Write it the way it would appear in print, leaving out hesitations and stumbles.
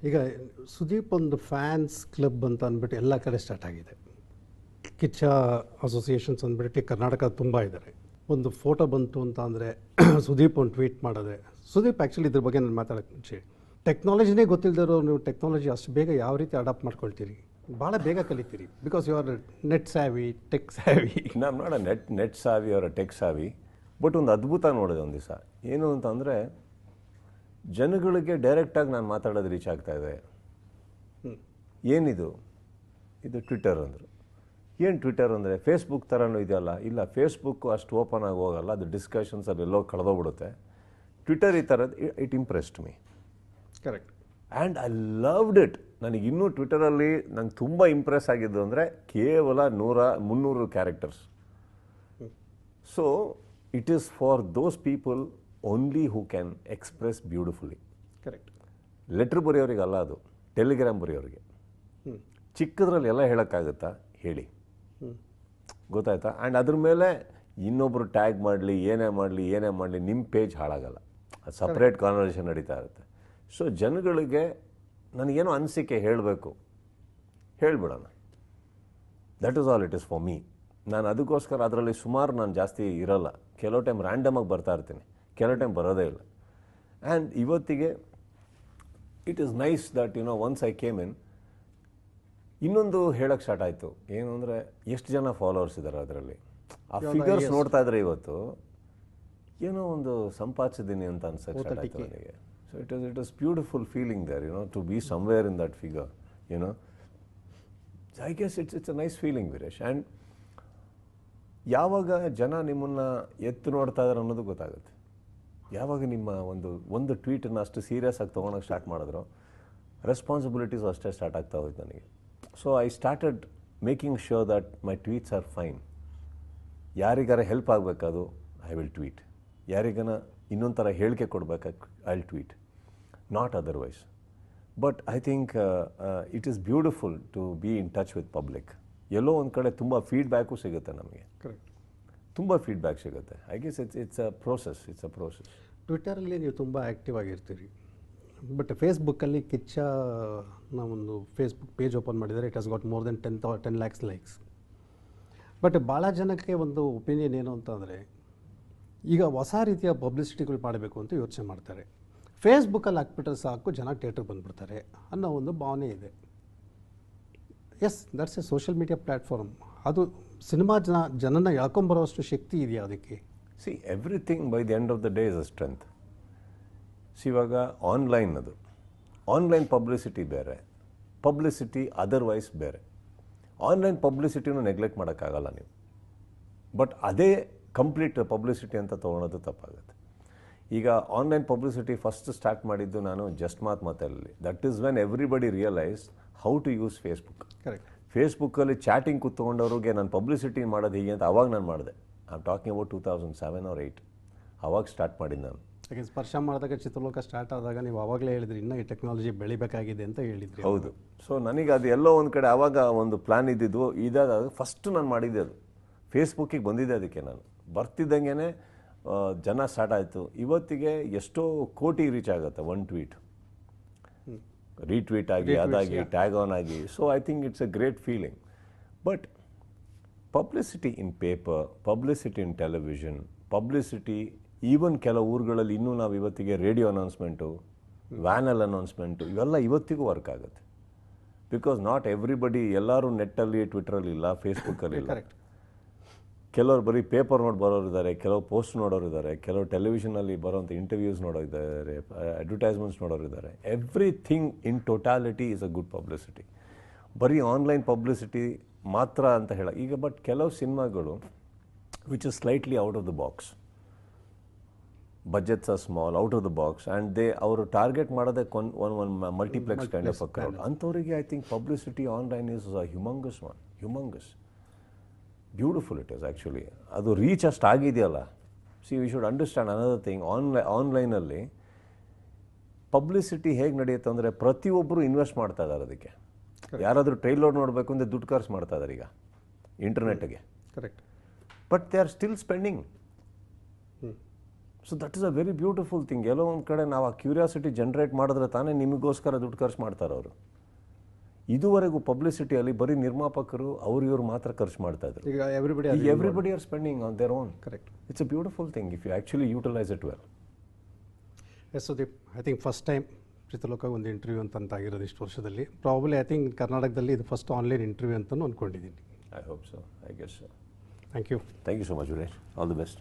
ಈಗ ಸುದೀಪ್ ಒಂದು fans club ಅಂತ ಅಂದ್ಬಿಟ್ಟು ಎಲ್ಲ ಕಡೆ ಸ್ಟಾರ್ಟ್ ಆಗಿದೆ. ಕಿಚ್ಚ ಅಸೋಸಿಯೇಷನ್ಸ್ ಅಂದ್ಬಿಟ್ಟು ಕರ್ನಾಟಕ ತುಂಬ ಇದ್ದಾರೆ. ಒಂದು ಫೋಟೋ ಬಂತು ಅಂತ ಅಂದರೆ ಸುದೀಪ್ ಒಂದು ಟ್ವೀಟ್ ಮಾಡಿದ್ರೆ, ಸುದೀಪ್ ಆ್ಯಕ್ಚುಲಿ ಇದ್ರ ಬಗ್ಗೆ ನಾನು ಮಾತಾಡೋಕ್ಕೆ ಮುಂಚೆ, ಟೆಕ್ನಾಲಜಿನೇ ಗೊತ್ತಿಲ್ಲದಿರೋ ನೀವು ಟೆಕ್ನಾಲಜಿ ಅಷ್ಟು ಬೇಗ ಯಾವ ರೀತಿ ಅಡಾಪ್ಟ್ ಮಾಡ್ಕೊಳ್ತೀರಿ? ಭಾಳ ಬೇಗ ಕಲಿತೀರಿ, because you are net savvy, tech savvy. ನಾನು ನೋಡ ನೆಟ್ ಸಾವಿ ಅವರ ಟೆಕ್ ಸಾವಿ. ಬಟ್ ಒಂದು ಅದ್ಭುತ ನೋಡಿದೆ ಒಂದು ದಿವಸ. ಏನು ಅಂತಂದರೆ, ಜನಗಳಿಗೆ ಡೈರೆಕ್ಟಾಗಿ ನಾನು ಮಾತಾಡೋದು ರೀಚ್ ಆಗ್ತಾಯಿದೆ. ಏನಿದು? ಇದು ಟ್ವಿಟ್ಟರ್ ಅಂದರು. ಏನು ಟ್ವಿಟ್ಟರ್ ಅಂದರೆ ಫೇಸ್ಬುಕ್ ಥರನೂ ಇದೆಯಲ್ಲ? ಇಲ್ಲ, ಫೇಸ್ಬುಕ್ಕು ಅಷ್ಟು ಓಪನ್ ಆಗಿ ಹೋಗಲ್ಲ, ಅದು ಡಿಸ್ಕಷನ್ಸ್ ಅದೆಲ್ಲೋ ಕಳೆದೋಗ್ಬಿಡುತ್ತೆ. ಟ್ವಿಟ್ಟರ್ ಈ ಥರದ್ದು it impressed me. Correct. And I loved it. ನನಗೆ ಇನ್ನೂ ಟ್ವಿಟ್ಟರಲ್ಲಿ ನಂಗೆ ತುಂಬ ಇಂಪ್ರೆಸ್ ಆಗಿದ್ದು ಅಂದರೆ ಕೇವಲ 300 characters. So it is for those people only who can express beautifully. Correct. Letter ಬರೆಯೋರಿಗೆ ಅಲ್ಲ, ಅದು ಟೆಲಿಗ್ರಾಮ್ ಬರೆಯೋರಿಗೆ. ಚಿಕ್ಕದ್ರಲ್ಲಿ ಎಲ್ಲ ಹೇಳೋಕ್ಕಾಗುತ್ತಾ? ಹೇಳಿ, ಗೊತ್ತಾಯ್ತಾ? ಆ್ಯಂಡ್ ಅದ್ರ ಮೇಲೆ ಇನ್ನೊಬ್ಬರು ಟ್ಯಾಗ್ ಮಾಡಲಿ, ಏನೇ ಮಾಡಲಿ ನಿಮ್ಮ ಪೇಜ್ ಹಾಳಾಗಲ್ಲ. ಅದು ಸಪ್ರೇಟ್ ಕಾನ್ವರ್ಸೇಷನ್ ನಡೀತಾ ಇರುತ್ತೆ. ಸೊ ಜನಗಳಿಗೆ ನನಗೇನೋ ಅನಿಸಿಕೆ ಹೇಳಬೇಕು, ಹೇಳಿಬಿಡೋಣ. That is all it is for me. ನಾನು ಅದಕ್ಕೋಸ್ಕರ ಅದರಲ್ಲಿ ಸುಮಾರು ನಾನು ಜಾಸ್ತಿ ಇರೋಲ್ಲ. ಕೆಲವು ಟೈಮ್ ರ್ಯಾಂಡಮಾಗಿ ಬರ್ತಾ ಇರ್ತೀನಿ, ಕೆಲವು ಟೈಮ್ ಬರೋದೇ ಇಲ್ಲ. ಆ್ಯಂಡ್ ಇವತ್ತಿಗೆ it is nice that once I came in. ಇನ್ನೊಂದು ಹೇಳೋಕ್ಕೆ ಸ್ಟಾರ್ಟ್ ಆಯಿತು. ಏನು ಅಂದರೆ, ಎಷ್ಟು ಜನ ಫಾಲೋವರ್ಸ್ ಇದ್ದಾರೆ ಅದರಲ್ಲಿ. ಆ ಫಿಗರ್ಸ್ ನೋಡ್ತಾ ಇದ್ರೆ ಇವತ್ತು ಏನೋ ಒಂದು ಸಂಪಾದಿಸಿದ್ದೀನಿ ಅಂತ ಅನ್ಸೋಕ್ಕೆ ಸ್ಟಾರ್ಟ್ ಆಯಿತು ನನಗೆ. So it was beautiful feeling there, to be somewhere in that figure. I guess it's a nice feeling, Veeresh. And ಯಾವಾಗ ಜನ ನಿಮ್ಮನ್ನು ಎತ್ತು ನೋಡ್ತಾ ಇದ್ದಾರೆ ಅನ್ನೋದು ಗೊತ್ತಾಗುತ್ತೆ. ಯಾವಾಗ ನಿಮ್ಮ ಒಂದು ಟ್ವೀಟನ್ನು ಅಷ್ಟು ಸೀರಿಯಸ್ ಆಗಿ ತೊಗೊಳಕ್ಕೆ ಸ್ಟಾರ್ಟ್ ಮಾಡಿದ್ರು, ರೆಸ್ಪಾನ್ಸಿಬಿಲಿಟೀಸ್ ಅಷ್ಟೇ ಸ್ಟಾರ್ಟ್ ಆಗ್ತಾ ಹೋಯ್ತು ನನಗೆ. So I started making sure that my tweets are fine. ಯಾರಿಗಾರ ಹೆಲ್ಪ್ ಆಗಬೇಕದು ಐ ವಿಲ್ ಟ್ವೀಟ್. ಯಾರಿಗಾನ ಇನ್ನೊಂದು ಥರ ಹೇಳಿಕೆ ಕೊಡಬೇಕು I will tweet, not otherwise. But I think it is beautiful to be in touch with public. ಎಲ್ಲೋ ಒಂದು ಕಡೆ ತುಂಬ ಫೀಡ್ಬ್ಯಾಕು ಸಿಗುತ್ತೆ ನಮಗೆ. ಕರೆಕ್ಟ್. ತುಂಬ ಫೀಡ್ಬ್ಯಾಕ್ ಸಿಗುತ್ತೆ. I guess it's a process. ಟ್ವಿಟ್ಟರಲ್ಲಿ ನೀವು ತುಂಬ ಆ್ಯಕ್ಟಿವ್ ಆಗಿರ್ತೀರಿ. ಬಟ್ ಫೇಸ್ಬುಕ್ಕಲ್ಲಿ ಕಿಚ್ಚ ನಾವೊಂದು ಫೇಸ್ಬುಕ್ ಪೇಜ್ ಓಪನ್ ಮಾಡಿದರೆ it has got more than 10 lakhs likes. But ಭಾಳ ಜನಕ್ಕೆ ಒಂದು ಒಪಿನಿಯನ್ ಏನು ಅಂತಂದರೆ, ಈಗ ಹೊಸ ರೀತಿಯ ಪಬ್ಲಿಸಿಟಿಗಳು ಮಾಡಬೇಕು ಅಂತ ಯೋಚನೆ ಮಾಡ್ತಾರೆ. ಫೇಸ್ಬುಕ್ಕಲ್ಲಿ ಹಾಕ್ಬಿಟ್ರೆ ಸಾಕು, ಜನ ಥಿಯೇಟ್ರಿಗೆ ಬಂದುಬಿಡ್ತಾರೆ ಅನ್ನೋ ಒಂದು ಭಾವನೆ ಇದೆ. Yes, that's a social media platform. ಅದು ಸಿನಿಮಾ ಜನನ ಎಳ್ಕೊಂಬರೋಷ್ಟು ಶಕ್ತಿ ಇದೆಯಾ ಅದಕ್ಕೆ? See, everything by the end of the day is a strength. ಇವಾಗ ಆನ್ಲೈನ್ ಪಬ್ಲಿಸಿಟಿ ಬೇರೆ, ಪಬ್ಲಿಸಿಟಿ ಅದರ್ವೈಸ್ ಬೇರೆ. ಆನ್ಲೈನ್ ಪಬ್ಲಿಸಿಟಿನೂ ನೆಗ್ಲೆಕ್ಟ್ ಮಾಡೋಕ್ಕಾಗಲ್ಲ ನೀವು. ಬಟ್ ಅದೇ ಕಂಪ್ಲೀಟ್ ಪಬ್ಲಿಸಿಟಿ ಅಂತ ತೊಗೊಳೋದು ತಪ್ಪಾಗುತ್ತೆ. ಈಗ ಆನ್ಲೈನ್ ಪಬ್ಲಿಸಿಟಿ ಫಸ್ಟ್ ಸ್ಟಾರ್ಟ್ ಮಾಡಿದ್ದು ನಾನು ಜಸ್ಟ್ ಮಾತಲ್ಲಿ. That is when everybody realise how to use Facebook. Correct. ಫೇಸ್ಬುಕ್ಕಲ್ಲಿ ಚಾಟಿಂಗ್ ಕೂತ್ಕೊಂಡವ್ರಿಗೆ ನಾನು ಪಬ್ಲಿಸಿಟಿ ಮಾಡೋದು ಹೀಗೆ ಅಂತ ಅವಾಗ ನಾನು ಮಾಡಿದೆ. I am talking about 2007 or 2008. ಅವಾಗ ಸ್ಟಾರ್ಟ್ ಮಾಡಿದ್ದು ನಾನು. ಯಾಕೆ ಸ್ಪರ್ಶ ಮಾಡಿದಾಗ, ಚಿತ್ರಲೋಕ ಸ್ಟಾರ್ಟ್ ಆದಾಗ ನೀವು ಆವಾಗಲೇ ಹೇಳಿದ್ರಿ ಇನ್ನೂ ಈ ಟೆಕ್ನಾಲಜಿ ಬೆಳಿಬೇಕಾಗಿದೆ ಅಂತ ಹೇಳಿದ್ರಿ. ಹೌದು. ಸೊ ನನಗೆ ಅದು ಎಲ್ಲೋ ಒಂದು ಕಡೆ ಆವಾಗ ಒಂದು ಪ್ಲ್ಯಾನ್ ಇದ್ದಿದ್ದು. ಇದಾಗ ಫಸ್ಟ್ ನಾನು ಮಾಡಿದ್ದೆ ಅದು ಫೇಸ್ಬುಕ್ಕಿಗೆ ಬಂದಿದ್ದೆ. ಅದಕ್ಕೆ ನಾನು ಬರ್ತಿದ್ದಂಗೆ ಜನ ಸ್ಟಾರ್ಟ್ ಆಯಿತು. ಇವತ್ತಿಗೆ ಎಷ್ಟೋ ಕೋಟಿ ರೀಚ್ ಆಗುತ್ತೆ ಒಂದು ಟ್ವೀಟ್, ರೀಟ್ವೀಟ್ ಆಗಿ, ಅದಾಗಿ, ಟ್ಯಾಗ್ ಆನ್ ಆಗಿ. So I think it's a great feeling. But publicity in paper, publicity in television, publicity even ಕೆಲವು ಊರುಗಳಲ್ಲಿ ಇನ್ನೂ ನಾವು ಇವತ್ತಿಗೆ ರೇಡಿಯೋ ಅನೌನ್ಸ್ಮೆಂಟು, ವ್ಯಾನಲ್ ಅನೌನ್ಸ್ಮೆಂಟು, ಇವೆಲ್ಲ ಇವತ್ತಿಗೂ ವರ್ಕ್ ಆಗುತ್ತೆ. ಬಿಕಾಸ್ ನಾಟ್ ಎವ್ರಿಬಡಿ ಎಲ್ಲರೂ ನೆಟ್ಟಲ್ಲಿ, ಟ್ವಿಟ್ರಲ್ಲಿ ಇಲ್ಲ, ಫೇಸ್ಬುಕ್ಕಲ್ಲಿ ಇಲ್ಲ. ಕೆಲವರು ಬರೀ ಪೇಪರ್ ನೋಡಿ ಬರೋರಿದ್ದಾರೆ, ಕೆಲವು ಪೋಸ್ಟ್ ನೋಡೋರಿದ್ದಾರೆ, ಕೆಲವು ಟೆಲಿವಿಷನಲ್ಲಿ ಬರೋಂಥ ಇಂಟರ್ವ್ಯೂಸ್ ನೋಡೋರಿದ್ದಾರೆ, ಅಡ್ವರ್ಟೈಸ್ಮೆಂಟ್ಸ್ ನೋಡೋರಿದ್ದಾರೆ. Everything in totality is a good publicity. ಬರೀ ಆನ್ಲೈನ್ ಪಬ್ಲಿಸಿಟಿ ಮಾತ್ರ ಅಂತ ಹೇಳ ಈಗ. ಬಟ್ ಕೆಲವು ಸಿನಿಮಾಗಳು which is slightly out of the box, budgets are small, out of the box, and ಅವರು ಟಾರ್ಗೆಟ್ ಮಾಡೋದೇ ಒಂದು multiplex kind of a crowd. ಅಂಥವರಿಗೆ I think publicity online is a humongous beautiful it is actually. ಅದು reach ಅಷ್ಟು ಆಗಿದೆಯಲ್ಲ. See, we should understand another thing. ಆನ್ಲೈನಲ್ಲಿ publicity ಹೇಗೆ ನಡೆಯುತ್ತೆ ಅಂದರೆ, ಪ್ರತಿಯೊಬ್ಬರು ಇನ್ವೆಸ್ಟ್ ಮಾಡ್ತಾ ಇದ್ದಾರೆ ಅದಕ್ಕೆ. ಯಾರಾದರೂ ಟ್ರೈಲರ್ ನೋಡಬೇಕು ಅಂದರೆ ದುಡ್ಡು ಖರ್ಚು ಮಾಡ್ತಾ ಇದ್ದಾರೆ ಈಗ ಇಂಟರ್ನೆಟ್ಗೆ. Correct. But they are still spending. So that is a very beautiful thing. ಎಲ್ಲೋ ಒಂದು ಕಡೆ ನಾವು ಆ ಕ್ಯೂರಿಯಾಸಿಟಿ ಜನ್ರೇಟ್ ಮಾಡಿದ್ರೆ ತಾನೇ ನಿಮಗೋಸ್ಕರ ದುಡ್ಡು ಖರ್ಚು ಮಾಡ್ತಾರೆ ಅವರು. ಇದುವರೆಗೂ ಪಬ್ಲಿಸಿಟಿಯಲ್ಲಿ ಬರೀ ನಿರ್ಮಾಪಕರು ಇವರು ಮಾತ್ರ ಖರ್ಚು ಮಾಡ್ತಾ ಇದ್ರು. ಈಗ everybody are spending on their own. Correct. It's a beautiful thing if you actually utilise it well. Yes Sudeep, I think first time ಪ್ರೀತಲೋಕ ಒಂದು ಇಂಟರ್ವ್ಯೂ ಅಂತ ಆಗಿರೋದು ಇಷ್ಟು ವರ್ಷದಲ್ಲಿ. ಪ್ರಾಬಬ್ಲಿ ಐ ಥಿಂಕ್ ಕರ್ನಾಟಕದಲ್ಲಿ ಇದು ಫಸ್ಟ್ ಆನ್ಲೈನ್ ಇಂಟರ್ವ್ಯೂ ಅಂತಲೂ ಅಂದ್ಕೊಂಡಿದ್ದೀನಿ. I hope so, I guess so. Thank you. Thank you so much Viresh. All the best.